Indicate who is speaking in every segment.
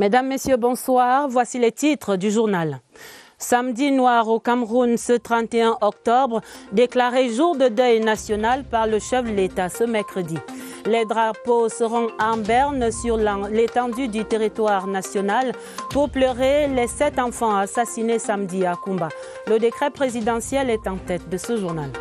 Speaker 1: Mesdames, Messieurs, bonsoir. Voici les titres du journal. Samedi noir au Cameroun, ce 31 octobre, déclaré jour de deuil national par le chef de l'État ce mercredi. Les drapeaux seront en berne sur l'étendue du territoire national pour pleurer les 7 enfants assassinés samedi à Kumba. Le décret présidentiel est en tête de ce journal.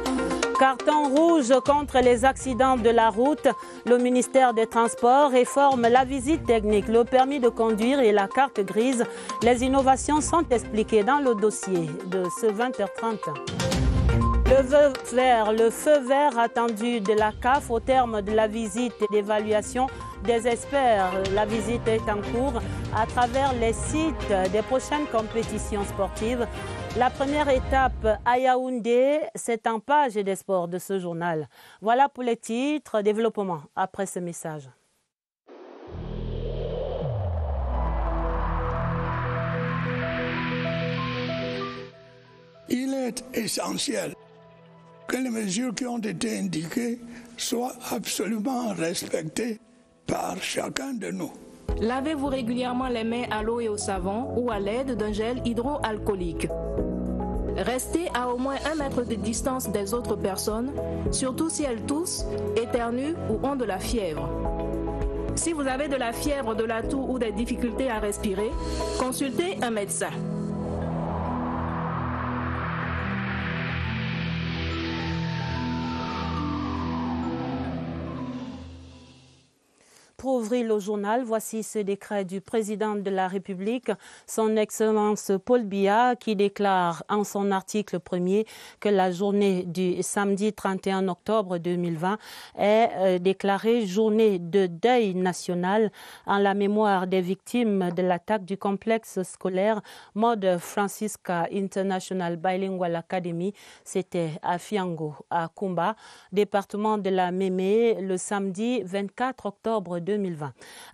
Speaker 1: Carton rouge contre les accidents de la route. Le ministère des Transports réforme la visite technique, le permis de conduire et la carte grise. Les innovations sont expliquées dans le dossier de ce 20h30. Le feu vert attendu de la CAF au terme de la visite d'évaluation des experts. La visite est en cours à travers les sites des prochaines compétitions sportives. La première étape à Yaoundé, c'est en page des sports de ce journal. Voilà pour les titres. Développement après ce message.
Speaker 2: Il est essentiel que les mesures qui ont été indiquées soient absolument respectées par chacun de nous.
Speaker 3: Lavez-vous régulièrement les mains à l'eau et au savon ou à l'aide d'un gel hydroalcoolique. Restez à au moins 1 mètre de distance des autres personnes, surtout si elles toussent, éternuent ou ont de la fièvre. Si vous avez de la fièvre, de la toux ou des difficultés à respirer, consultez un médecin.
Speaker 1: Pour ouvrir le journal, voici ce décret du président de la République, son Excellence Paul Biya, qui déclare en son article 1er que la journée du samedi 31 octobre 2020 est déclarée journée de deuil national en la mémoire des victimes de l'attaque du complexe scolaire Mode Francisca International Bilingual Academy. C'était à Fiango, à Kumba, département de la Mémé, le samedi 24 octobre 2020.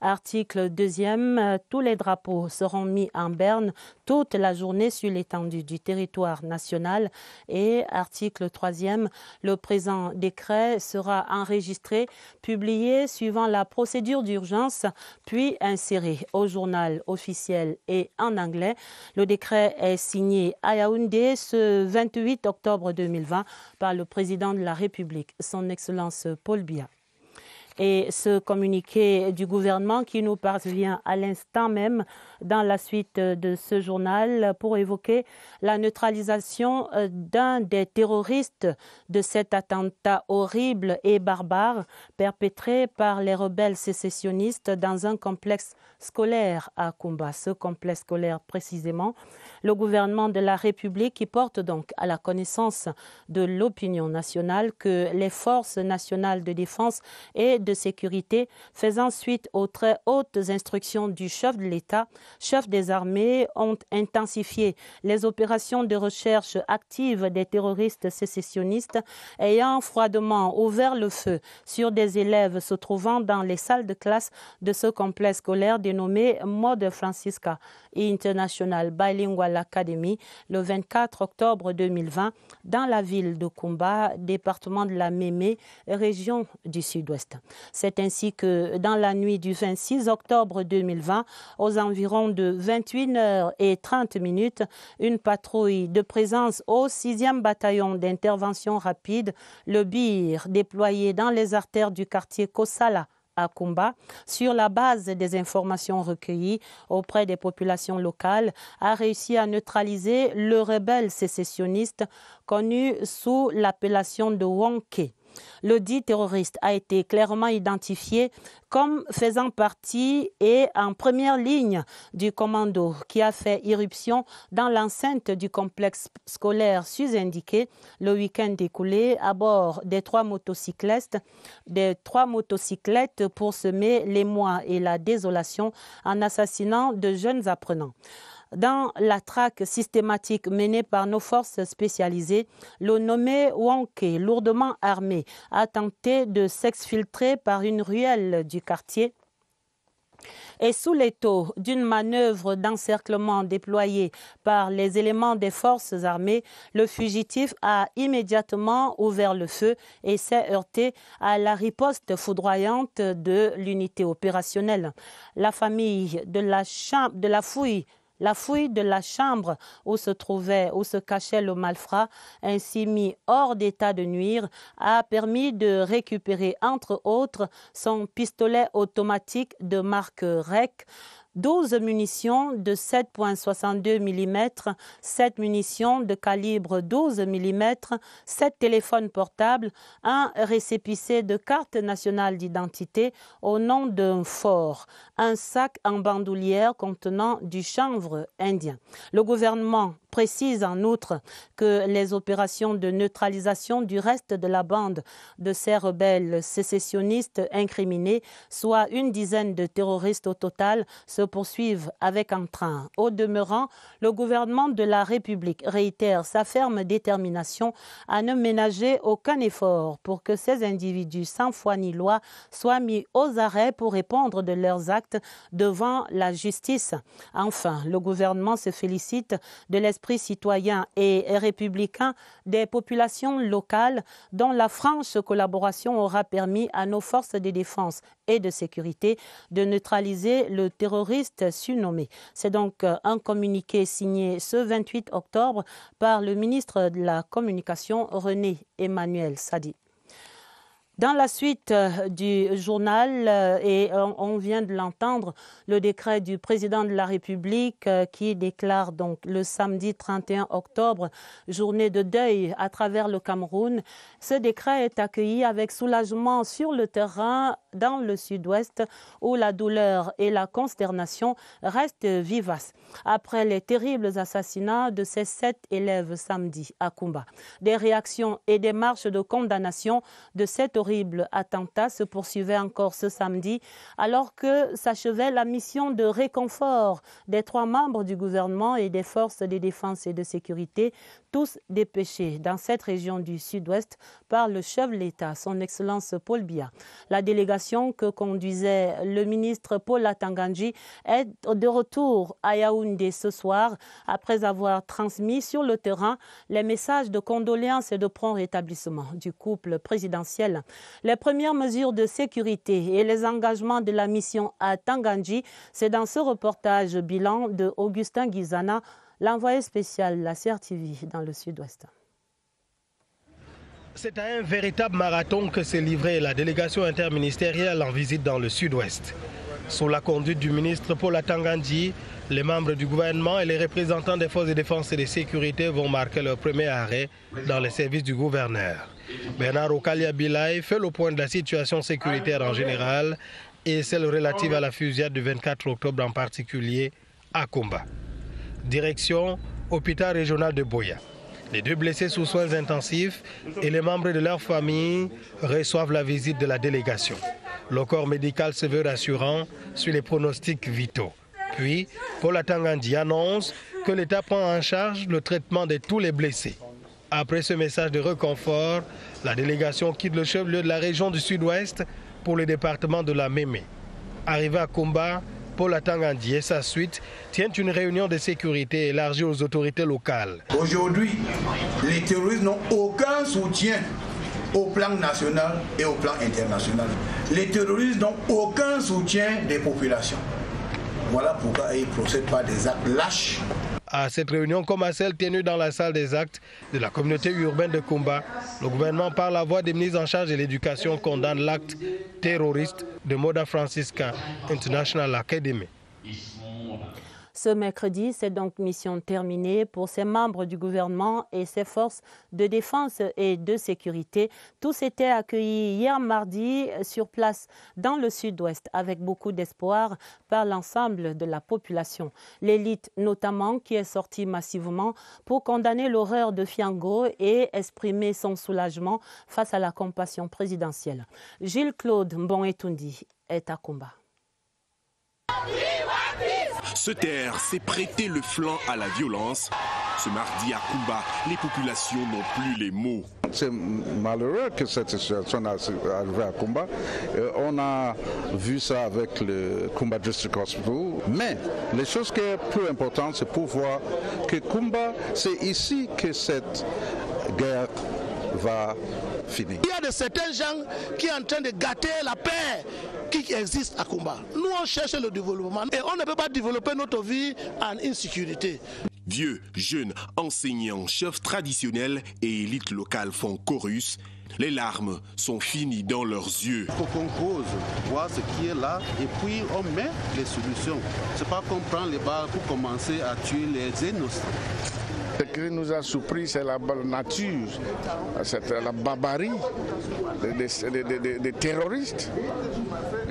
Speaker 1: Article 2e, tous les drapeaux seront mis en berne toute la journée sur l'étendue du territoire national. Et article 3e, le présent décret sera enregistré, publié suivant la procédure d'urgence, puis inséré au journal officiel et en anglais. Le décret est signé à Yaoundé ce 28 octobre 2020 par le président de la République, son Excellence Paul Biya. Et ce communiqué du gouvernement qui nous parvient à l'instant même dans la suite de ce journal pour évoquer la neutralisation d'un des terroristes de cet attentat horrible et barbare perpétré par les rebelles sécessionnistes dans un complexe scolaire à Kumba. Ce complexe scolaire précisément, le gouvernement de la République qui porte donc à la connaissance de l'opinion nationale que les forces nationales de défense et de sécurité, faisant suite aux très hautes instructions du chef de l'État, chef des armées, ont intensifié les opérations de recherche active des terroristes sécessionnistes ayant froidement ouvert le feu sur des élèves se trouvant dans les salles de classe de ce complexe scolaire dénommé Mode Francisca International Bilingual Academy le 24 octobre 2020 dans la ville de Kumba, département de la Mémé, région du Sud-Ouest. C'est ainsi que dans la nuit du 26 octobre 2020, aux environs de 21h30, une patrouille de présence au 6e bataillon d'intervention rapide, le BIR, déployé dans les artères du quartier Kosala, à Kumba, sur la base des informations recueillies auprès des populations locales, a réussi à neutraliser le rebelle sécessionniste connu sous l'appellation de Wonke. Le dit terroriste a été clairement identifié comme faisant partie et en première ligne du commando qui a fait irruption dans l'enceinte du complexe scolaire sus-indiqué le week-end écoulé à bord des trois motocyclettes pour semer l'émoi et la désolation en assassinant de jeunes apprenants. Dans la traque systématique menée par nos forces spécialisées, le nommé Wonke, lourdement armé, a tenté de s'exfiltrer par une ruelle du quartier Et sous l'étau d'une manœuvre d'encerclement déployée par les éléments des forces armées, le fugitif a immédiatement ouvert le feu et s'est heurté à la riposte foudroyante de l'unité opérationnelle. La famille de la fouille de la chambre où se cachait le malfrat, ainsi mis hors d'état de nuire, a permis de récupérer, entre autres, son pistolet automatique de marque REC, 12 munitions de 7,62 mm, 7 munitions de calibre 12 mm, 7 téléphones portables, un récépissé de carte nationale d'identité au nom d'un fort, un sac en bandoulière contenant du chanvre indien. Le gouvernement précise en outre que les opérations de neutralisation du reste de la bande de ces rebelles sécessionnistes incriminés, soit une dizaine de terroristes au total, se poursuivent avec entrain. Au demeurant, le gouvernement de la République réitère sa ferme détermination à ne ménager aucun effort pour que ces individus sans foi ni loi soient mis aux arrêts pour répondre de leurs actes devant la justice. Enfin, le gouvernement se félicite de l'esprit citoyen et républicain des populations locales dont la franche collaboration aura permis à nos forces de défense et de sécurité de neutraliser le terroriste surnommé. C'est donc un communiqué signé ce 28 octobre par le ministre de la Communication, René Emmanuel Sadi. Dans la suite du journal, et on vient de l'entendre, le décret du président de la République qui déclare donc le samedi 31 octobre journée de deuil à travers le Cameroun. Ce décret est accueilli avec soulagement sur le terrain dans le sud-ouest où la douleur et la consternation restent vivaces après les terribles assassinats de ces 7 élèves samedi à Kumba. Des réactions et des marches de condamnation de cet horrible attentat se poursuivaient encore ce samedi alors que s'achevait la mission de réconfort des 3 membres du gouvernement et des forces de défense et de sécurité, tous dépêchés dans cette région du sud-ouest par le chef de l'État, son Excellence Paul Biya. La délégation que conduisait le ministre Paul Atangandji est de retour à Yaoundé ce soir après avoir transmis sur le terrain les messages de condoléances et de prompt rétablissement du couple présidentiel. Les premières mesures de sécurité et les engagements de la mission à Tangandji, c'est dans ce reportage bilan de Augustin Guizana, l'envoyé spécial de la CRTV dans le sud-ouest.
Speaker 4: C'est à un véritable marathon que s'est livrée la délégation interministérielle en visite dans le sud-ouest. Sous la conduite du ministre Paul Atangandji, les membres du gouvernement et les représentants des forces de défense et de sécurité vont marquer leur premier arrêt dans les services du gouverneur. Bernard Okalia-Bilay fait le point de la situation sécuritaire en général et celle relative à la fusillade du 24 octobre en particulier à Kumba. Direction hôpital régional de Boya. Les 2 blessés sous soins intensifs et les membres de leur famille reçoivent la visite de la délégation. Le corps médical se veut rassurant sur les pronostics vitaux. Puis, Paul Atangandji annonce que l'État prend en charge le traitement de tous les blessés. Après ce message de réconfort, la délégation quitte le chef-lieu de la région du sud-ouest pour le département de la Mémé. Arrivé à Kumba, Paul Atangandji et sa suite tiennent une réunion de sécurité élargie aux autorités locales.
Speaker 5: Aujourd'hui, les terroristes n'ont aucun soutien au plan national et au plan international. Les terroristes n'ont aucun soutien des populations. Voilà pourquoi ils procèdent par des actes lâches.
Speaker 4: À cette réunion, comme à celle tenue dans la salle des actes de la communauté urbaine de Kumba, le gouvernement, par la voix des ministres en charge de l'éducation, condamne l'acte terroriste de Moda Francisca International Academy.
Speaker 1: Ce mercredi, c'est donc mission terminée pour ces membres du gouvernement et ses forces de défense et de sécurité. Tous étaient accueillis hier mardi sur place dans le sud-ouest avec beaucoup d'espoir par l'ensemble de la population. L'élite notamment qui est sortie massivement pour condamner l'horreur de Fiango et exprimer son soulagement face à la compassion présidentielle. Gilles-Claude Mbon-Etundi est à Kumba.
Speaker 6: Se taire, c'est prêter le flanc à la violence. Ce mardi à Kumba, les populations n'ont plus les mots.
Speaker 7: C'est malheureux que cette situation arrive à Kumba. On a vu ça avec le Kumba District Hospital. Mais les choses qui sont plus importantes, c'est pour voir que Kumba, c'est ici que cette guerre va finir.
Speaker 8: Il y a de certains gens qui sont en train de gâter la paix qui existe à Kumba. Nous, on cherche le développement et on ne peut pas développer notre vie en insécurité.
Speaker 6: Vieux, jeunes, enseignants, chefs traditionnels et élites locales font chorus. Les larmes sont finies dans leurs yeux.
Speaker 9: Il faut qu'on cause, voir ce qui est là et puis on met les solutions. C'est pas qu'on prend les balles pour commencer à tuer les innocents.
Speaker 10: Ce qui nous a surpris, c'est la nature, c'est la barbarie des terroristes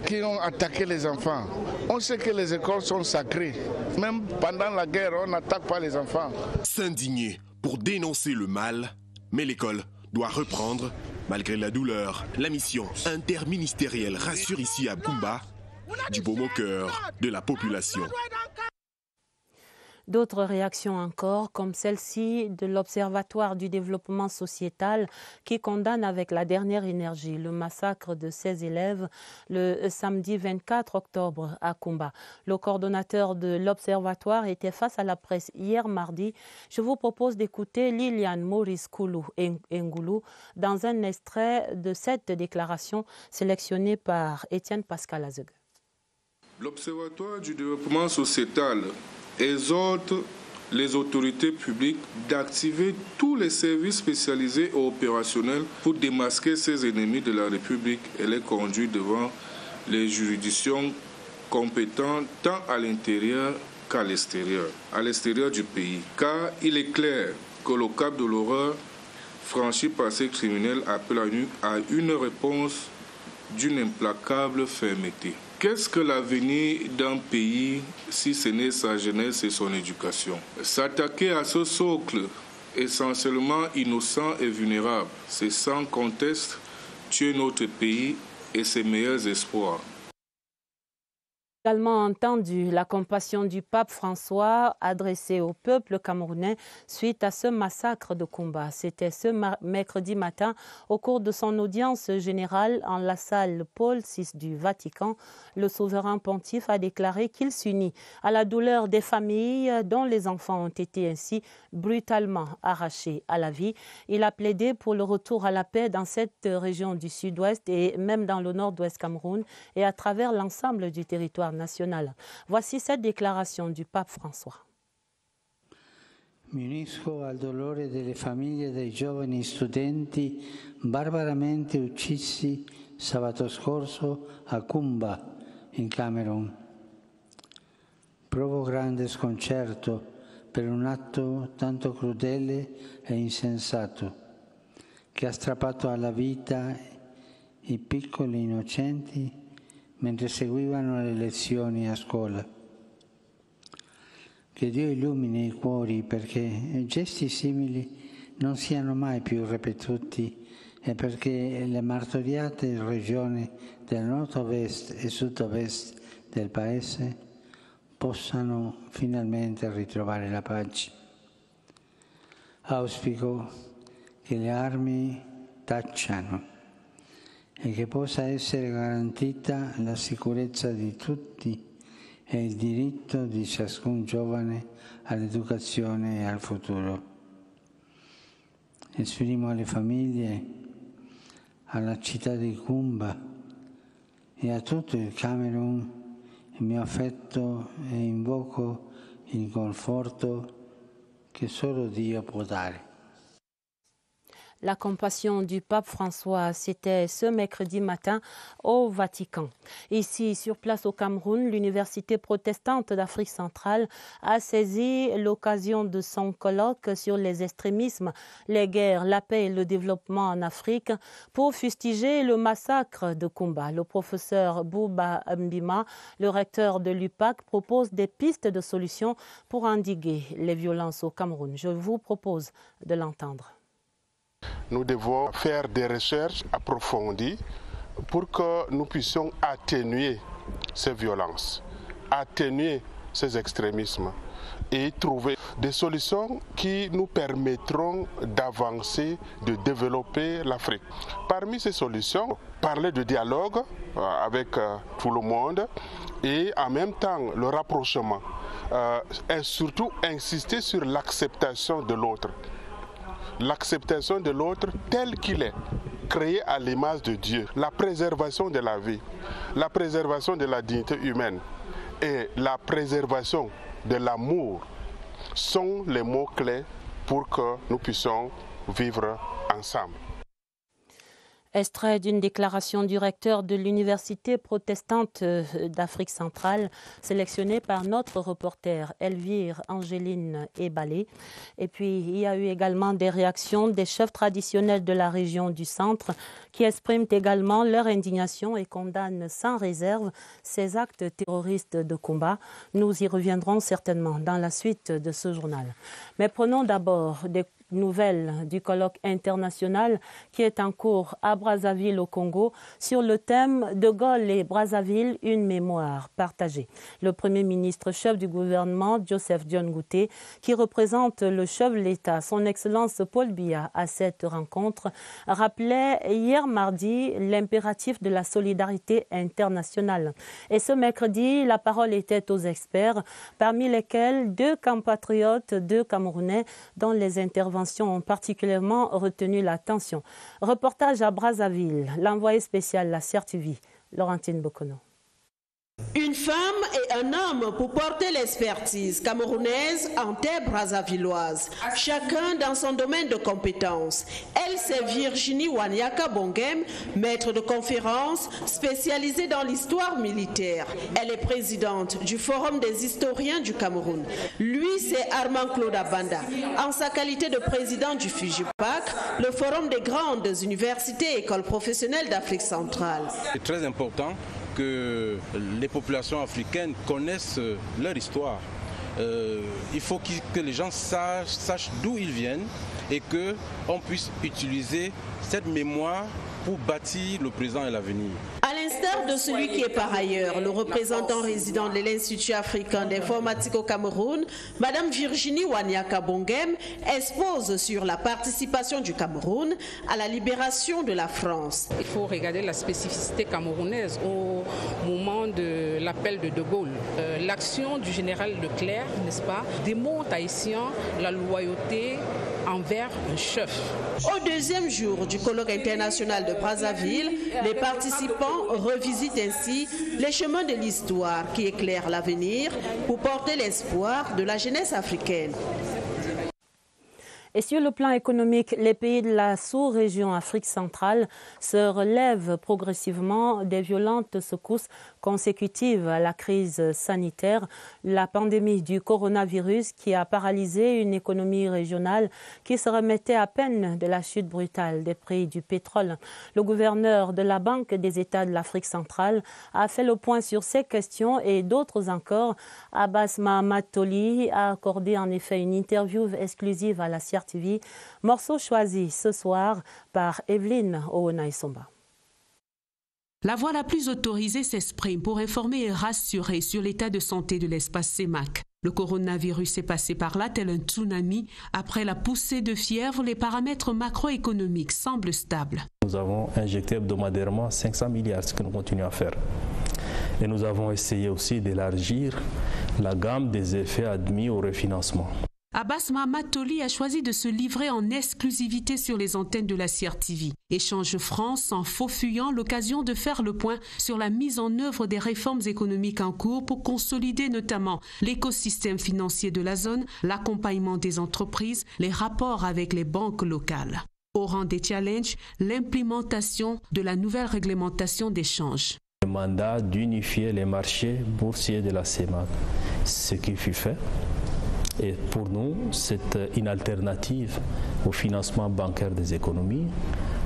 Speaker 10: qui ont attaqué les enfants. On sait que les écoles sont sacrées. Même pendant la guerre, on n'attaque pas les enfants.
Speaker 6: S'indigner pour dénoncer le mal, mais l'école doit reprendre. Malgré la douleur, la mission interministérielle rassure ici à Kumba du baume au cœur de la population.
Speaker 1: D'autres réactions encore, comme celle-ci de l'Observatoire du développement sociétal qui condamne avec la dernière énergie le massacre de 16 élèves le samedi 24 octobre à Kumba. Le coordonnateur de l'Observatoire était face à la presse hier mardi. Je vous propose d'écouter Liliane Maurice Koulou Ngoulou dans un extrait de cette déclaration sélectionnée par Étienne Pascal Azeg.
Speaker 11: L'Observatoire du développement sociétal exhorte les autorités publiques d'activer tous les services spécialisés et opérationnels pour démasquer ces ennemis de la République et les conduire devant les juridictions compétentes tant à l'intérieur qu'à l'extérieur du pays. Car il est clair que le cap de l'horreur franchi par ces criminels appelle à une réponse d'une implacable fermeté. Qu'est-ce que l'avenir d'un pays si ce n'est sa jeunesse et son éducation? S'attaquer à ce socle essentiellement innocent et vulnérable, c'est sans conteste tuer notre pays et ses meilleurs espoirs.
Speaker 1: Également entendu la compassion du pape François adressée au peuple camerounais suite à ce massacre de Kumba. C'était ce mercredi matin au cours de son audience générale en la salle Paul VI du Vatican. Le souverain pontife a déclaré qu'il s'unit à la douleur des familles dont les enfants ont été ainsi brutalement arrachés à la vie. Il a plaidé pour le retour à la paix dans cette région du sud-ouest et même dans le nord-ouest Cameroun et à travers l'ensemble du territoire national. Voici cette déclaration du pape François.
Speaker 12: Mi unisco al dolore delle famiglie dei giovani studenti barbaramente uccisi sabato scorso a Kumba, in Camerun. Provo grande sconcerto per un atto tanto crudele e insensato che ha strappato alla vita i piccoli innocenti mentre seguivano le lezioni a scuola. Che Dio illumini i cuori perché gesti simili non siano mai più ripetuti e perché le martoriate regioni del nord-ovest e sud-ovest del Paese possano finalmente ritrovare la pace. Auspico che le armi tacciano e che possa essere garantita la sicurezza di tutti e il diritto di ciascun giovane all'educazione e al futuro. Esprimo alle famiglie, alla città di Kumba e a tutto il Camerun il mio affetto e invoco il conforto che solo Dio può dare.
Speaker 1: La compassion du pape François, c'était ce mercredi matin au Vatican. Ici, sur place au Cameroun, l'Université protestante d'Afrique centrale a saisi l'occasion de son colloque sur les extrémismes, les guerres, la paix et le développement en Afrique pour fustiger le massacre de Kumba. Le professeur Bouba Mbima, le recteur de l'UPAC, propose des pistes de solutions pour endiguer les violences au Cameroun. Je vous propose de l'entendre.
Speaker 13: Nous devons faire des recherches approfondies pour que nous puissions atténuer ces violences, atténuer ces extrémismes. et trouver des solutions qui nous permettront d'avancer, de développer l'Afrique. Parmi ces solutions, parler de dialogue avec tout le monde et en même temps le rapprochement et surtout insister sur l'acceptation de l'autre. L'acceptation de l'autre tel qu'il est, créé à l'image de Dieu, la préservation de la vie, la préservation de la dignité humaine et la préservation de l'amour sont les mots-clés pour que nous puissions vivre ensemble.
Speaker 1: Extrait d'une déclaration du recteur de l'Université protestante d'Afrique centrale, sélectionnée par notre reporter Elvire Angéline Ebalé. Et puis, il y a eu également des réactions des chefs traditionnels de la région du centre qui expriment également leur indignation et condamnent sans réserve ces actes terroristes de combat. Nous y reviendrons certainement dans la suite de ce journal. Mais prenons d'abord des nouvelles du colloque international qui est en cours à Brazzaville au Congo sur le thème De Gaulle et Brazzaville, une mémoire partagée. Le Premier ministre chef du gouvernement, Joseph John Ngouté, qui représente le chef de l'État, son Excellence Paul Biya, à cette rencontre, rappelait hier mardi l'impératif de la solidarité internationale. Et ce mercredi, la parole était aux experts, parmi lesquels 2 compatriotes, 2 Camerounais, dont les interventions ont particulièrement retenu l'attention. Reportage à Brazzaville, l'envoyé spécial La CRTV, Laurentine Bokono.
Speaker 14: Une femme et un homme pour porter l'expertise camerounaise en terre brazzavilloise, chacun dans son domaine de compétences. Elle, c'est Virginie Wanyaka Bongem, maître de conférence spécialisée dans l'histoire militaire. Elle est présidente du Forum des historiens du Cameroun. Lui, c'est Armand Claude Abanda, en sa qualité de président du FUJIPAC, le Forum des grandes universités et écoles professionnelles d'Afrique centrale.
Speaker 15: C'est très important que les populations africaines connaissent leur histoire. Il faut que les gens sachent d'où ils viennent et qu'on puisse utiliser cette mémoire pour bâtir le présent et l'avenir.
Speaker 14: À l'instar de celui qui est par ailleurs le représentant résident de l'Institut africain d'informatique au Cameroun, Madame Virginie Wanyaka Bongem expose sur la participation du Cameroun à la libération de la France.
Speaker 16: Il faut regarder la spécificité camerounaise au moment de l'appel de De Gaulle. L'action du général Leclerc, n'est-ce pas, démontre haïtien la loyauté envers un chef.
Speaker 14: Au deuxième jour du colloque international de Brazzaville, les participants revisitent ainsi les chemins de l'histoire qui éclairent l'avenir pour porter l'espoir de la jeunesse africaine.
Speaker 1: Et sur le plan économique, les pays de la sous-région Afrique centrale se relèvent progressivement des violentes secousses consécutives à la crise sanitaire, la pandémie du coronavirus qui a paralysé une économie régionale qui se remettait à peine de la chute brutale des prix du pétrole. Le gouverneur de la Banque des États de l'Afrique centrale a fait le point sur ces questions et d'autres encore. Abbas Mahamat Toli a accordé en effet une interview exclusive à la CRTV, morceau choisi ce soir par Evelyne Owonaïsomba.
Speaker 17: La voix la plus autorisée s'exprime pour informer et rassurer sur l'état de santé de l'espace CEMAC. Le coronavirus est passé par là tel un tsunami. Après la poussée de fièvre, les paramètres macroéconomiques semblent stables.
Speaker 18: Nous avons injecté hebdomadairement 500 milliards, ce que nous continuons à faire. Et nous avons essayé aussi d'élargir la gamme des effets admis au refinancement.
Speaker 17: Abbas Mahamat Toli a choisi de se livrer en exclusivité sur les antennes de la CRTV. Échange France en faufuyant l'occasion de faire le point sur la mise en œuvre des réformes économiques en cours pour consolider notamment l'écosystème financier de la zone, l'accompagnement des entreprises, les rapports avec les banques locales. Au rang des challenges, l'implémentation de la nouvelle réglementation d'échange.
Speaker 18: Le mandat d'unifier les marchés boursiers de la CEMAC, ce qui fut fait. Et pour nous, c'est une alternative au financement bancaire des économies.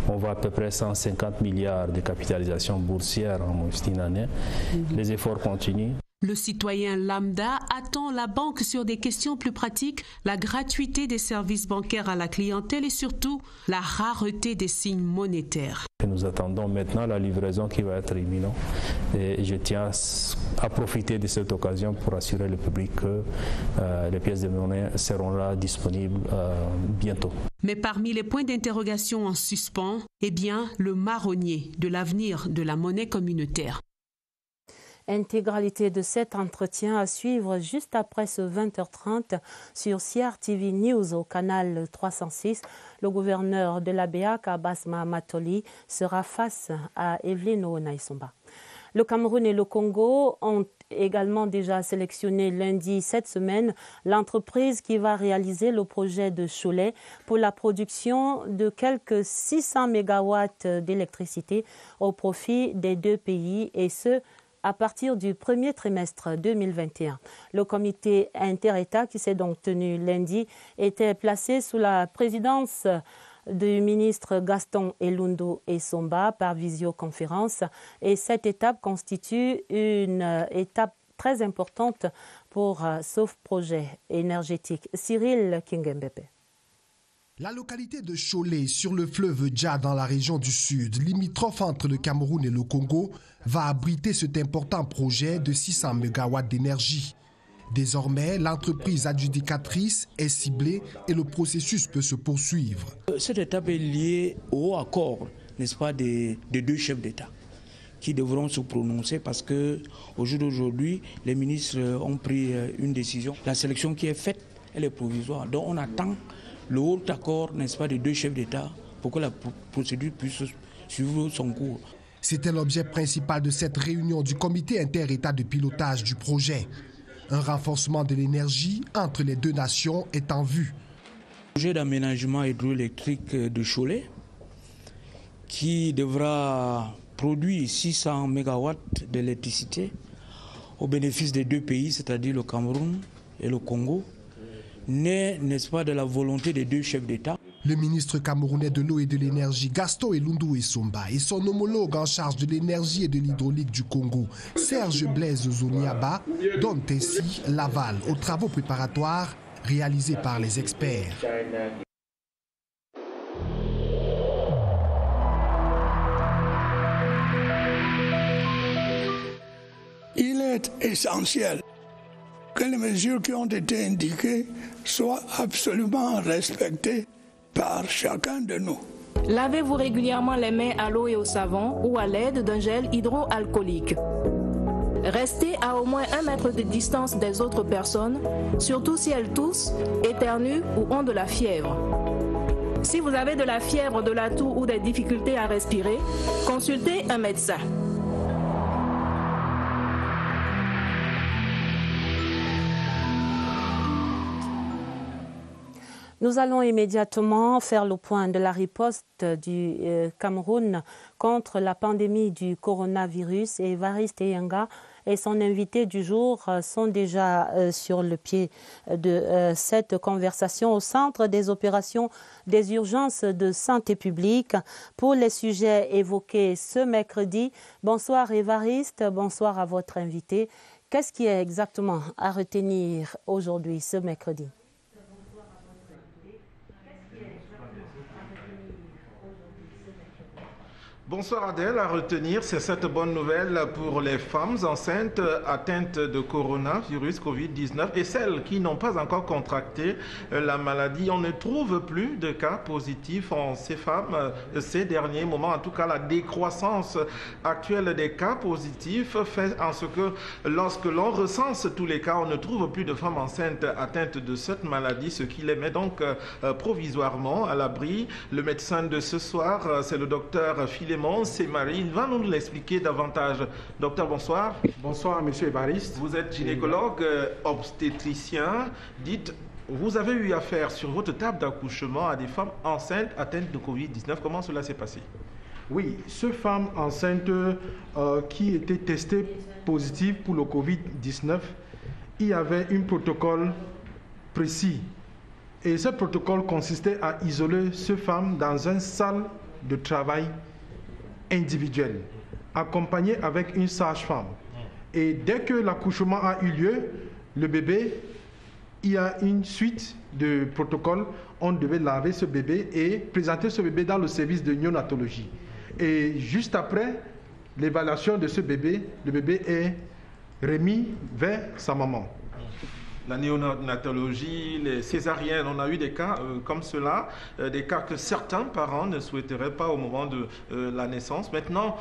Speaker 18: On voit à peu près 150 milliards de capitalisation boursière en moins d'une année. Les efforts continuent.
Speaker 17: Le citoyen lambda attend la banque sur des questions plus pratiques, la gratuité des services bancaires à la clientèle et surtout la rareté des signes monétaires.
Speaker 18: nous attendons maintenant la livraison qui va être imminente. Et je tiens à profiter de cette occasion pour assurer le public que les pièces de monnaie seront là disponibles bientôt.
Speaker 17: Mais parmi les points d'interrogation en suspens, eh bien, le marronnier de l'avenir de la monnaie communautaire.
Speaker 1: Intégralité de cet entretien à suivre juste après ce 20h30 sur CRTV News au canal 306. Le gouverneur de la BEAC, Abbas Mahamatoli, sera face à Evelyne Onaïsomba. Le Cameroun et le Congo ont également déjà sélectionné lundi cette semaine l'entreprise qui va réaliser le projet de Cholet pour la production de quelques 600 mégawatts d'électricité au profit des deux pays, et ce, à partir du premier trimestre 2021. Le comité inter-État qui s'est donc tenu lundi était placé sous la présidence du ministre Gaston Elundu Esomba par visioconférence, et cette étape constitue une étape très importante pour ce projet énergétique. Cyril Kingembepe.
Speaker 19: La localité de Cholet, sur le fleuve Dja dans la région du Sud, limitrophe entre le Cameroun et le Congo, va abriter cet important projet de 600 MW d'énergie. Désormais, l'entreprise adjudicatrice est ciblée et le processus peut se poursuivre.
Speaker 20: Cette étape est liée au accord, n'est-ce pas, des deux chefs d'État qui devront se prononcer, parce qu'au jour d'aujourd'hui, les ministres ont pris une décision. La sélection qui est faite, elle est provisoire. Donc on attend le haut accord, n'est-ce pas, des deux chefs d'État pour que la procédure puisse suivre son cours.
Speaker 19: C'était l'objet principal de cette réunion du comité inter-État de pilotage du projet. Un renforcement de l'énergie entre les deux nations est en vue.
Speaker 20: Le projet d'aménagement hydroélectrique de Cholet, qui devra produire 600 MW d'électricité au bénéfice des deux pays, c'est-à-dire le Cameroun et le Congo, n'est-ce pas, de la volonté des deux chefs d'État.
Speaker 19: Le ministre camerounais de l'eau et de l'énergie, Gaston Elundu Esomba, et son homologue en charge de l'énergie et de l'hydraulique du Congo, Serge Blaise Zoniaba, donnent ainsi l'aval aux travaux préparatoires réalisés par les experts.
Speaker 2: Il est essentiel que les mesures qui ont été indiquées soient absolument respectées par chacun de nous.
Speaker 3: Lavez-vous régulièrement les mains à l'eau et au savon ou à l'aide d'un gel hydroalcoolique. Restez à au moins 1 mètre de distance des autres personnes, surtout si elles toussent, éternuent ou ont de la fièvre. Si vous avez de la fièvre, de la toux ou des difficultés à respirer, consultez un médecin.
Speaker 1: Nous allons immédiatement faire le point de la riposte du Cameroun contre la pandémie du coronavirus. Et Évariste Eyanga et son invité du jour sont déjà sur le pied de cette conversation au centre des opérations des urgences de santé publique pour les sujets évoqués ce mercredi. Bonsoir Évariste, bonsoir à votre invité. Qu'est-ce qui est exactement à retenir aujourd'hui, ce mercredi ?
Speaker 21: Bonsoir Adèle, à retenir, c'est cette bonne nouvelle pour les femmes enceintes atteintes de coronavirus Covid-19 et celles qui n'ont pas encore contracté la maladie. On ne trouve plus de cas positifs en ces femmes ces derniers moments. En tout cas, la décroissance actuelle des cas positifs fait en ce que lorsque l'on recense tous les cas, on ne trouve plus de femmes enceintes atteintes de cette maladie, ce qui les met donc provisoirement à l'abri. Le médecin de ce soir, c'est le docteur Philémon Marie, il va nous l'expliquer davantage. Docteur, bonsoir.
Speaker 22: Bonsoir, monsieur Évariste.
Speaker 21: Vous êtes gynécologue, obstétricien. Dites, vous avez eu affaire sur votre table d'accouchement à des femmes enceintes atteintes de Covid-19. Comment cela s'est passé?
Speaker 22: Oui, ces femmes enceintes qui étaient testées positives pour le Covid-19, il y avait un protocole précis. Et ce protocole consistait à isoler ces femmes dans une salle de travail individuelle, accompagnée avec une sage-femme. Et dès que l'accouchement a eu lieu, le bébé, il y a une suite de protocoles. On devait laver ce bébé et présenter ce bébé dans le service de néonatologie. Et juste après l'évaluation de ce bébé, le bébé est remis vers sa maman.
Speaker 21: La néonatologie, les césariennes, on a eu des cas comme cela, des cas que certains parents ne souhaiteraient pas au moment de la naissance. Maintenant,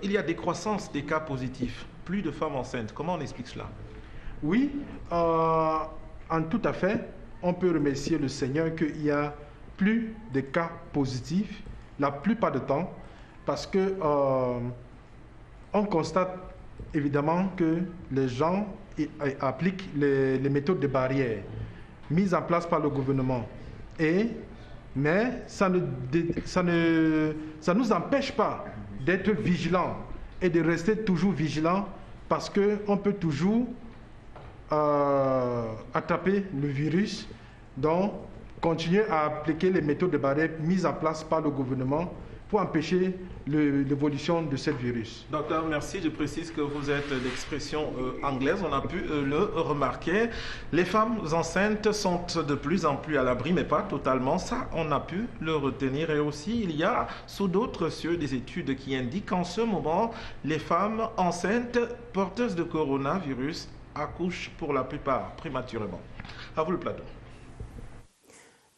Speaker 21: il y a décroissance des cas positifs, plus de femmes enceintes. Comment on explique cela?
Speaker 22: Oui, en tout à fait, on peut remercier le Seigneur qu'il y a plus de cas positifs la plupart du temps, parce que on constate évidemment que les gens appliquent les méthodes de barrière mises en place par le gouvernement. Mais ça ne nous empêche pas d'être vigilants et de rester toujours vigilants, parce qu'on peut toujours attraper le virus. Donc, continuer à appliquer les méthodes de barrière mises en place par le gouvernement pour empêcher l'évolution de ce virus.
Speaker 21: Docteur, merci. Je précise que vous êtes d'expression anglaise. On a pu le remarquer. Les femmes enceintes sont de plus en plus à l'abri, mais pas totalement. Ça, on a pu le retenir. Et aussi, il y a sous d'autres cieux des études qui indiquent qu'en ce moment, les femmes enceintes porteuses de coronavirus accouchent pour la plupart prématurément. À vous le plateau.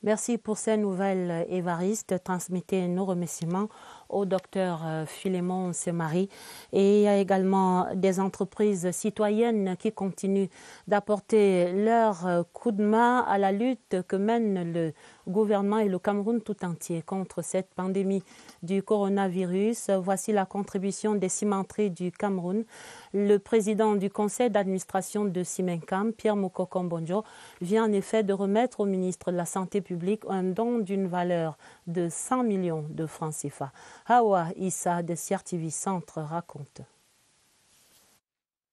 Speaker 1: Merci pour ces nouvelles, Évariste. Transmettez nos remerciements au docteur Philémon Semari. Et il y a également des entreprises citoyennes qui continuent d'apporter leur coup de main à la lutte que mène le gouvernement et le Cameroun tout entier contre cette pandémie du coronavirus. Voici la contribution des cimenteries du Cameroun. Le président du conseil d'administration de Simencam, Pierre Mokoko Mbonjo, vient en effet de remettre au ministre de la Santé publique un don d'une valeur de 100 millions de francs CFA. Hawa Issa de CRTV Centre raconte.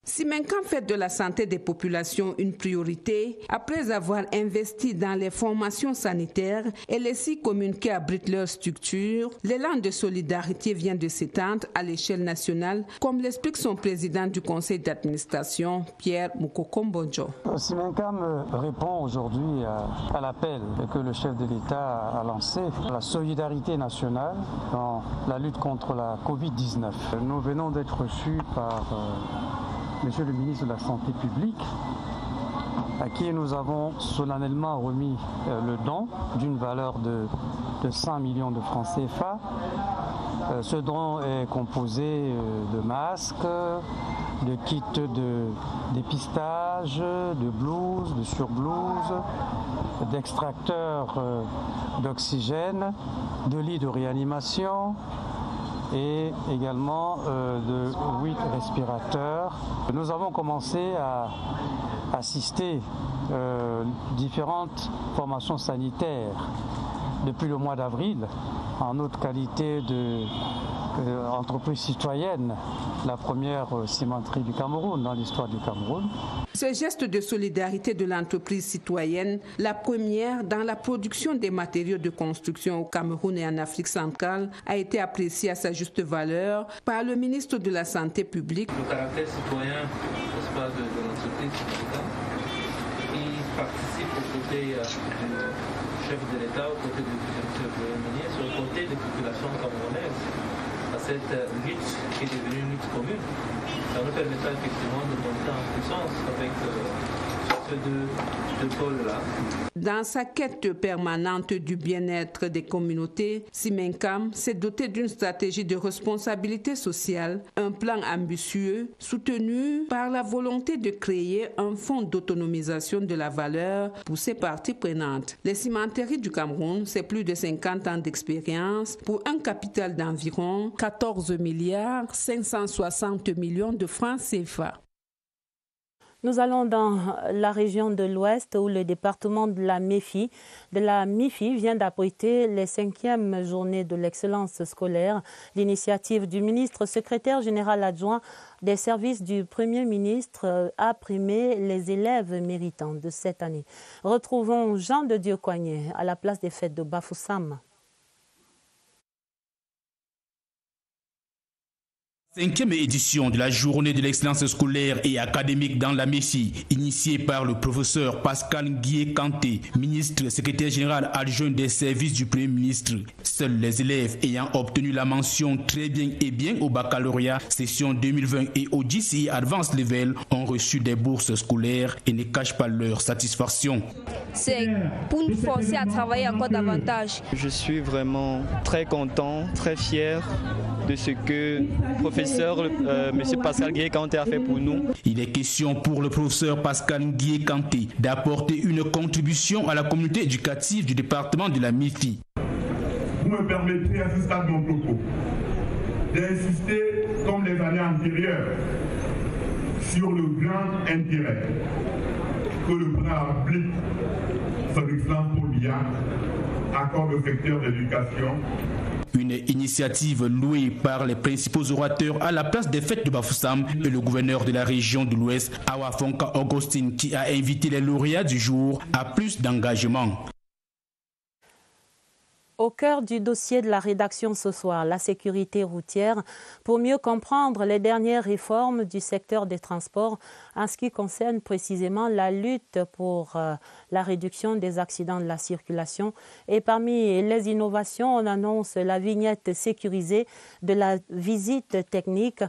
Speaker 4: Simencam fait de la santé des populations une priorité après avoir investi dans les formations sanitaires et les 6 communes qui abritent leur structure. L'élan de solidarité vient de s'étendre à l'échelle nationale, comme l'explique son président du conseil d'administration, Pierre Mokoko Mbonjo.
Speaker 5: Simencam répond aujourd'hui à l'appel que le chef de l'État a lancé, la solidarité nationale dans la lutte contre la Covid-19. Nous venons d'être reçus par Monsieur le ministre de la Santé publique, à qui nous avons solennellement remis le don d'une valeur de 100 millions de francs CFA. Ce don est composé de masques, de kits de dépistage, de blouses, de surblouses, d'extracteurs d'oxygène, de lits de réanimation, et également de 8 respirateurs. Nous avons commencé à assister différentes formations sanitaires depuis le mois d'avril en notre qualité d'entreprise citoyenne, la première cimenterie du Cameroun dans l'histoire du Cameroun.
Speaker 4: Ce geste de solidarité de l'entreprise citoyenne, la première dans la production des matériaux de construction au Cameroun et en Afrique centrale, a été apprécié à sa juste valeur par le ministre de la Santé publique.
Speaker 23: Le caractère citoyen, n'est-ce pas, de l'entreprise qui participe aux côtés du chef de l'État, aux côtés du Premier ministre, aux côtés des populations camerounaises, à cette lutte qui est devenue une lutte commune. Ça nous permettra effectivement de monter en puissance avec ces deux pôles-là.
Speaker 4: Dans sa quête permanente du bien-être des communautés, Simencam s'est doté d'une stratégie de responsabilité sociale, un plan ambitieux soutenu par la volonté de créer un fonds d'autonomisation de la valeur pour ses parties prenantes. Les cimenteries du Cameroun, c'est plus de 50 ans d'expérience pour un capital d'environ 14 milliards 560 millions de francs CFA.
Speaker 1: Nous allons dans la région de l'Ouest où le département de la MIFI vient d'abriter les 5e journées de l'excellence scolaire. L'initiative du ministre secrétaire général adjoint des services du Premier ministre a primé les élèves méritants de cette année. Retrouvons Jean de Dieu Coignet à la place des fêtes de Bafoussam.
Speaker 7: 5e édition de la journée de l'excellence scolaire et académique dans la Messie, initiée par le professeur Pascal Nguyen Kanté, ministre secrétaire général adjoint des services du Premier ministre. Seuls les élèves ayant obtenu la mention très bien et bien au baccalauréat, session 2020 et au GCE Advanced Level ont reçu des bourses scolaires et ne cachent pas leur satisfaction.
Speaker 8: C'est pour nous forcer à travailler encore davantage.
Speaker 9: Je suis vraiment très content, très fier de ce que le professeur M. Pascal Nguyen Kanté a fait pour nous.
Speaker 7: Il est question pour le professeur Pascal Nguyen Kanté d'apporter une contribution à la communauté éducative du département de la MIFI.
Speaker 24: Vous me permettrez à ce stade de mon propos d'insister, comme les années antérieures, sur le grand intérêt que le président de la République, son excellence Paul Biya, accorde au secteur de l'éducation.
Speaker 7: Une initiative louée par les principaux orateurs à la place des fêtes de Bafoussam et le gouverneur de la région de l'Ouest, Awa Fonka Augustine, qui a invité les lauréats du jour à plus d'engagement.
Speaker 1: Au cœur du dossier de la rédaction ce soir, la sécurité routière, pour mieux comprendre les dernières réformes du secteur des transports en ce qui concerne précisément la lutte pour la réduction des accidents de la circulation. Et parmi les innovations, on annonce la vignette sécurisée de la visite technique,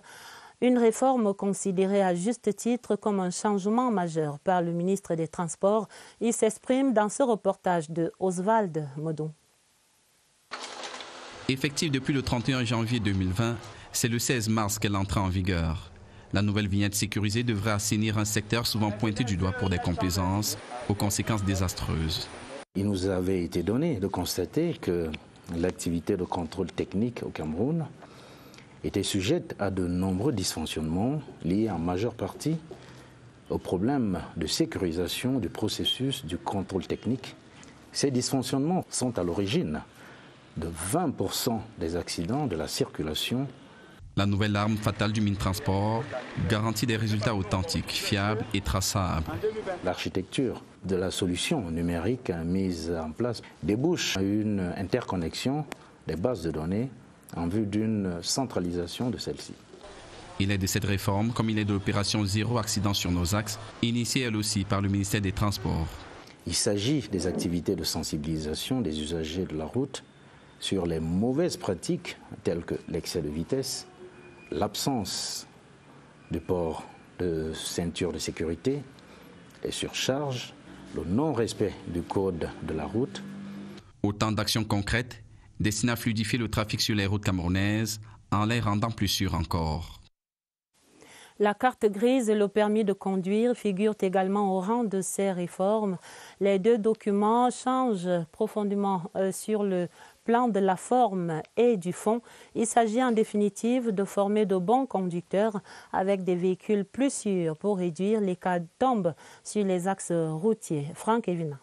Speaker 1: une réforme considérée à juste titre comme un changement majeur par le ministre des Transports. Il s'exprime dans ce reportage de Oswald Modon.
Speaker 25: Effective depuis le 31 janvier 2020, c'est le 16 mars qu'elle entre en vigueur. La nouvelle vignette sécurisée devrait assainir un secteur souvent pointé du doigt pour des complaisances aux conséquences désastreuses.
Speaker 26: Il nous avait été donné de constater que l'activité de contrôle technique au Cameroun était sujette à de nombreux dysfonctionnements liés en majeure partie aux problèmes de sécurisation du processus du contrôle technique. Ces dysfonctionnements sont à l'origine de 20% des accidents de la circulation.
Speaker 25: La nouvelle arme fatale du Minetransport garantit des résultats authentiques, fiables et traçables.
Speaker 26: L'architecture de la solution numérique mise en place débouche à une interconnexion des bases de données en vue d'une centralisation de celle-ci.
Speaker 25: Il est de cette réforme, comme il est de l'opération Zéro Accident sur nos axes, initiée elle aussi par le ministère des Transports.
Speaker 26: Il s'agit des activités de sensibilisation des usagers de la route sur les mauvaises pratiques telles que l'excès de vitesse, l'absence de port de ceinture de sécurité, les surcharges, le non-respect du code de la route.
Speaker 25: Autant d'actions concrètes destinées à fluidifier le trafic sur les routes camerounaises en les rendant plus sûres encore.
Speaker 1: La carte grise et le permis de conduire figurent également au rang de ces réformes. Les deux documents changent profondément sur le plan de la forme et du fond. Il s'agit en définitive de former de bons conducteurs avec des véhicules plus sûrs pour réduire les cas de tombe sur les axes routiers. Franck Evina.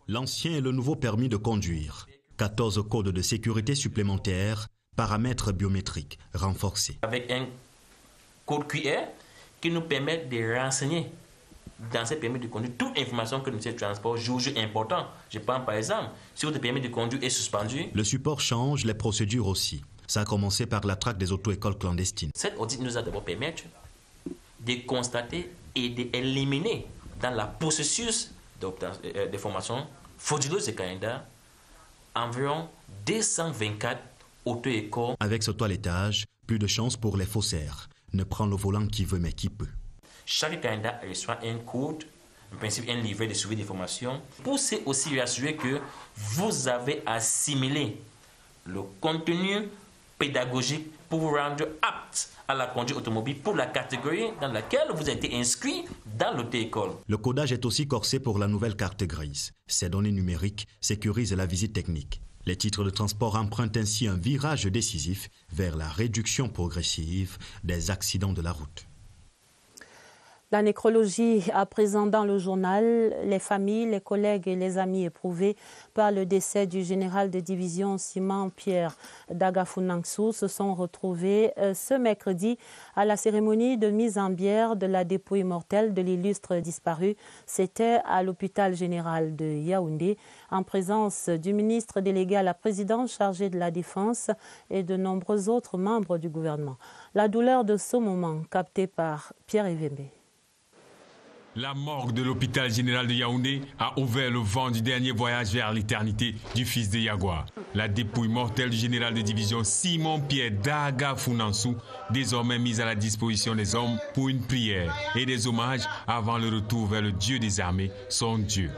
Speaker 27: L'ancien et le nouveau permis de conduire. 14 codes de sécurité supplémentaires, paramètres biométriques renforcés.
Speaker 28: Avec un code QR qui nous permet de renseigner dans ces permis de conduire toute information que le ministère du Transport juge important. Je prends par exemple, si votre permis de conduire est suspendu.
Speaker 27: Le support change, les procédures aussi. Ça a commencé par la traque des auto-écoles clandestines.
Speaker 28: Cet audit nous a d'abord permis de constater et d'éliminer dans le processus de formation frauduleuse de Canada environ 224 auto-écoles.
Speaker 27: Avec ce toilettage, plus de chance pour les faussaires. Ne prend le volant qui veut mais qui peut.
Speaker 28: Chaque candidat reçoit un code, en principe un livret de suivi des formations, pour aussi rassurer que vous avez assimilé le contenu pédagogique pour vous rendre apte à la conduite automobile pour la catégorie dans laquelle vous avez été inscrit dans l'auto-école.
Speaker 27: Le codage est aussi corsé pour la nouvelle carte grise. Ces données numériques sécurisent la visite technique. Les titres de transport empruntent ainsi un virage décisif vers la réduction progressive des accidents de la route.
Speaker 1: La nécrologie à présent dans le journal. Les familles, les collègues et les amis éprouvés par le décès du général de division Simon Pierre Dagafunansou se sont retrouvés ce mercredi à la cérémonie de mise en bière de la dépouille mortelle de l'illustre disparu. C'était à l'hôpital général de Yaoundé en présence du ministre délégué à la présidence chargé de la défense et de nombreux autres membres du gouvernement. La douleur de ce moment captée par Pierre Evembe.
Speaker 6: La morgue de l'hôpital général de Yaoundé a ouvert le vent du dernier voyage vers l'éternité du fils de Yagua. La dépouille mortelle du général de division Simon Pierre Dagafunansou, désormais mise à la disposition des hommes pour une prière et des hommages avant le retour vers le Dieu des armées, son Dieu.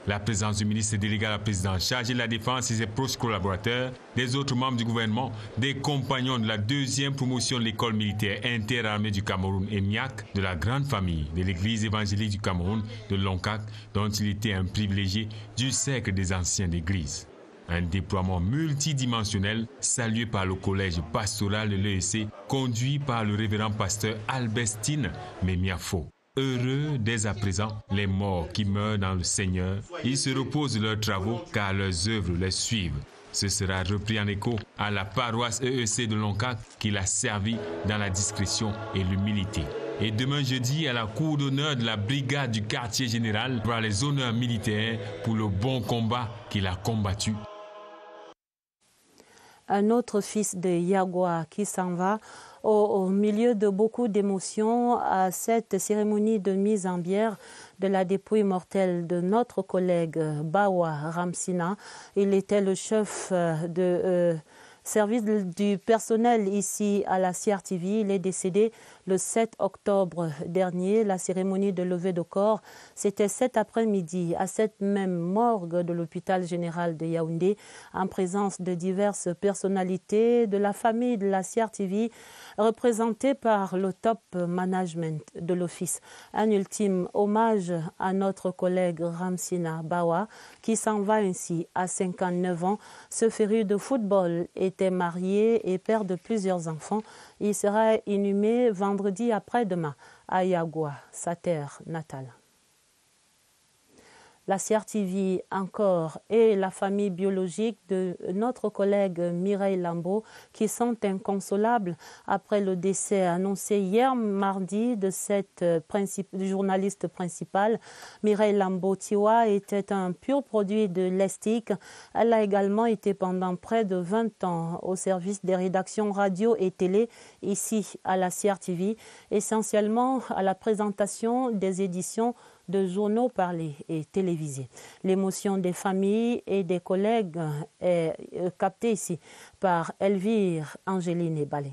Speaker 6: La présence du ministre délégué à la présidence chargé de la défense et ses proches collaborateurs, des autres membres du gouvernement, des compagnons de la deuxième promotion de l'école militaire interarmée du Cameroun et MIAC, de la grande famille de l'église évangélique du Cameroun de Loncac, dont il était un privilégié du cercle des anciens d'église. Un déploiement multidimensionnel salué par le collège pastoral de l'EEC, conduit par le révérend pasteur Albestine Memiafo. Heureux dès à présent les morts qui meurent dans le Seigneur. Ils se reposent de leurs travaux car leurs œuvres les suivent. Ce sera repris en écho à la paroisse EEC de Loncac qui l'a servi dans la discrétion et l'humilité. Et demain jeudi, à la cour d'honneur de la brigade du quartier général, pour les honneurs militaires pour le bon combat qu'il a combattu.
Speaker 1: Un autre fils de Yagua qui s'en va au milieu de beaucoup d'émotions à cette cérémonie de mise en bière de la dépouille mortelle de notre collègue Bawa Ramsina. Il était le chef de service du personnel ici à la CRTV. Il est décédé le 7 octobre dernier. La cérémonie de levée de corps, c'était cet après-midi à cette même morgue de l'hôpital général de Yaoundé en présence de diverses personnalités de la famille de la CRTV représentée par le top management de l'office. Un ultime hommage à notre collègue Ramsina Bawa qui s'en va ainsi à 59 ans. Ce féru de football était marié et père de plusieurs enfants. Il sera inhumé vendredi après-demain à Yagua, sa terre natale. La CRTV encore et la famille biologique de notre collègue Mireille Lambo qui sont inconsolables après le décès annoncé hier mardi de cette journaliste principale. Mireille Lambo Tiwa était un pur produit de l'ESTIC. Elle a également été pendant près de 20 ans au service des rédactions radio et télé ici à la CRTV, essentiellement à la présentation des éditions de journaux parlés et télévisés. L'émotion des familles et des collègues est captée ici par Elvire Angéline Balé.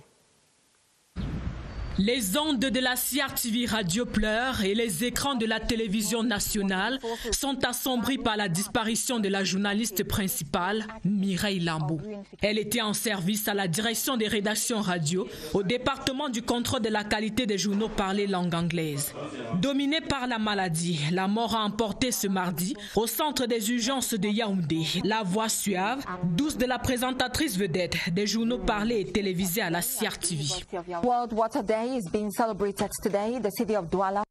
Speaker 10: Les ondes de la CRTV radio pleurent et les écrans de la télévision nationale sont assombris par la disparition de la journaliste principale, Mireille Lambo. Elle était en service à la direction des rédactions radio, au département du contrôle de la qualité des journaux parlés langue anglaise. Dominée par la maladie, la mort a emporté ce mardi, au centre des urgences de Yaoundé, la voix suave, douce de la présentatrice vedette des journaux parlés et télévisés à la CRTV.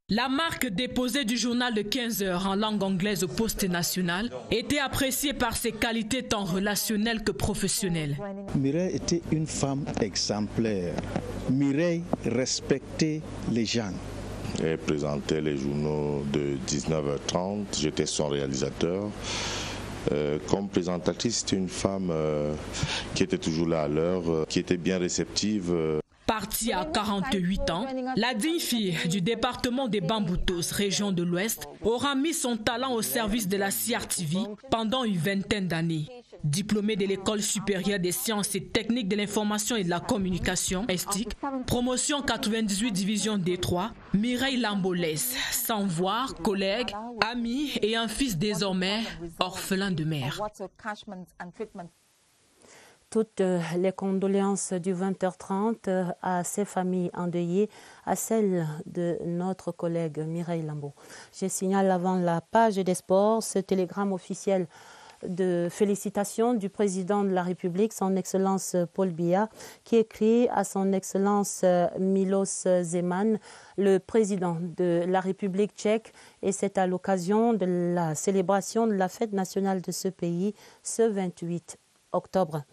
Speaker 10: La marque déposée du journal de 15 heures en langue anglaise au Poste national était appréciée par ses qualités tant relationnelles que professionnelles.
Speaker 11: Mireille était une femme exemplaire. Mireille respectait les gens.
Speaker 12: Elle présentait les journaux de 19h30, j'étais son réalisateur. Comme présentatrice, c'était une femme qui était toujours là à l'heure, qui était bien réceptive.
Speaker 10: Partie à 48 ans, la digne fille du département des Bamboutos, région de l'Ouest, aura mis son talent au service de la CRTV pendant une vingtaine d'années. Diplômée de l'École supérieure des sciences et techniques de l'information et de la communication, ESTIC, promotion 98 division D3, Mireille Lambo laisse, sans voir, collègues, amis et un fils désormais orphelin de mère.
Speaker 1: Toutes les condoléances du 20h30 à ces familles endeuillées, à celles de notre collègue Mireille Lambo. Je signale avant la page des sports ce télégramme officiel de félicitations du président de la République, son Excellence Paul Biya, qui écrit à son Excellence Miloš Zeman, le président de la République tchèque, et c'est à l'occasion de la célébration de la fête nationale de ce pays ce 28 octobre.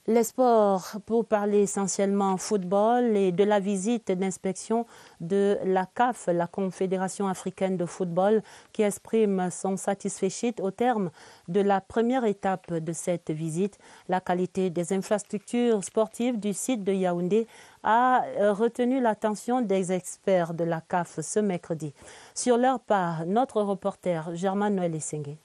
Speaker 1: Les sports, pour parler essentiellement football et de la visite d'inspection de la CAF, la Confédération africaine de football, qui exprime son satisfait au terme de la première étape de cette visite. La qualité des infrastructures sportives du site de Yaoundé a retenu l'attention des experts de la CAF ce mercredi. Sur leur part, notre reporter Germain Noël Essengue.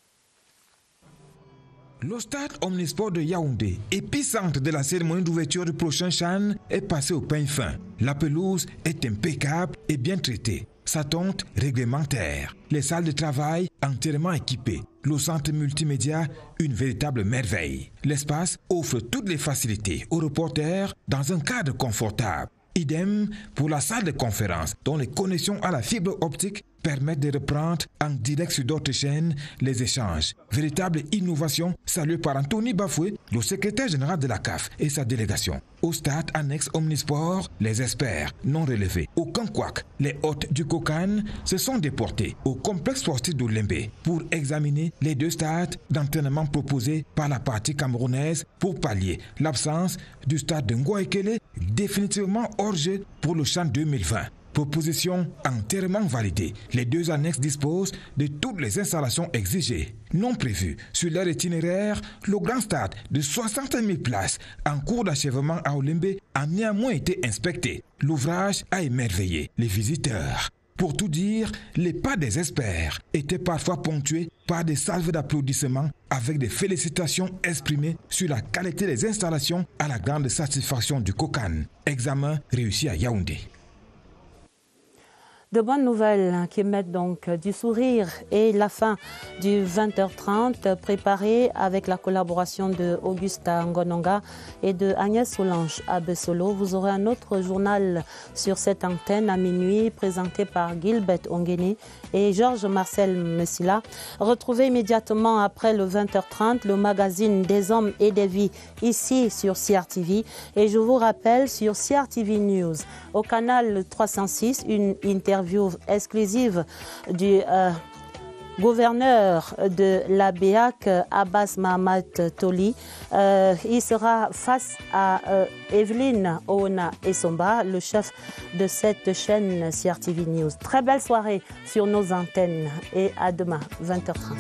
Speaker 13: Le stade Omnisport de Yaoundé, épicentre de la cérémonie d'ouverture du prochain CHAN, est passé au peigne fin. La pelouse est impeccable et bien traitée. Sa tonte réglementaire. Les salles de travail entièrement équipées. Le centre multimédia, une véritable merveille. L'espace offre toutes les facilités aux reporters dans un cadre confortable. Idem pour la salle de conférence, dont les connexions à la fibre optique permettent de reprendre en direct sur d'autres chaînes les échanges. Véritable innovation saluée par Anthony Bafoué, le secrétaire général de la CAF et sa délégation. Au stade annexe Omnisport, les experts non relevés. Aucun couac, les hôtes du COCAN se sont déportés au complexe sportif d'Olembe pour examiner les 2 stades d'entraînement proposés par la partie camerounaise pour pallier l'absence du stade de Ngoaekele, définitivement hors jeu pour le CHAN 2020. Proposition entièrement validée. Les 2 annexes disposent de toutes les installations exigées. Non prévues sur leur itinéraire, le grand stade de 60 000 places en cours d'achèvement à Olembe a néanmoins été inspecté. L'ouvrage a émerveillé les visiteurs. Pour tout dire, les pas des experts étaient parfois ponctués par des salves d'applaudissements avec des félicitations exprimées sur la qualité des installations à la grande satisfaction du COCAN. Examen réussi à Yaoundé.
Speaker 1: De bonnes nouvelles qui mettent donc du sourire et la fin du 20h30 préparé avec la collaboration de Augusta Ngononga et de Agnès Solange à Bessolo. Vous aurez un autre journal sur cette antenne à minuit présenté par Gilbert Ongeni et Georges Marcel Messila. Retrouvez immédiatement après le 20h30 le magazine des hommes et des vies ici sur CRTV. Et je vous rappelle sur CRTV News au canal 306 une interview exclusive du gouverneur de la BEAC, Abbas Mahamat Toli. Il sera face à Evelyne Oona Essomba, le chef de cette chaîne CRTV News. Très belle soirée sur nos antennes et à demain, 20h30.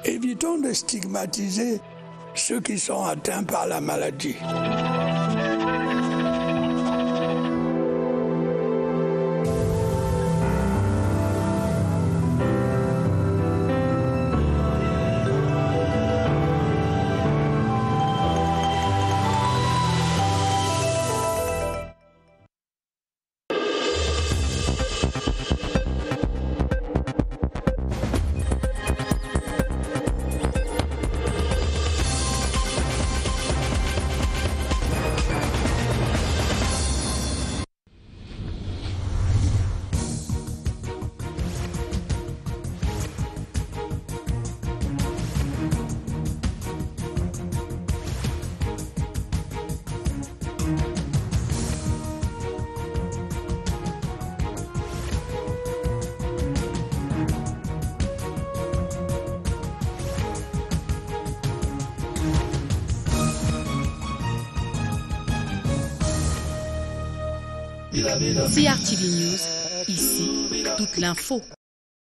Speaker 2: Évitons de stigmatiser ceux qui sont atteints par la maladie.
Speaker 10: CRTV News, ici, toute l'info.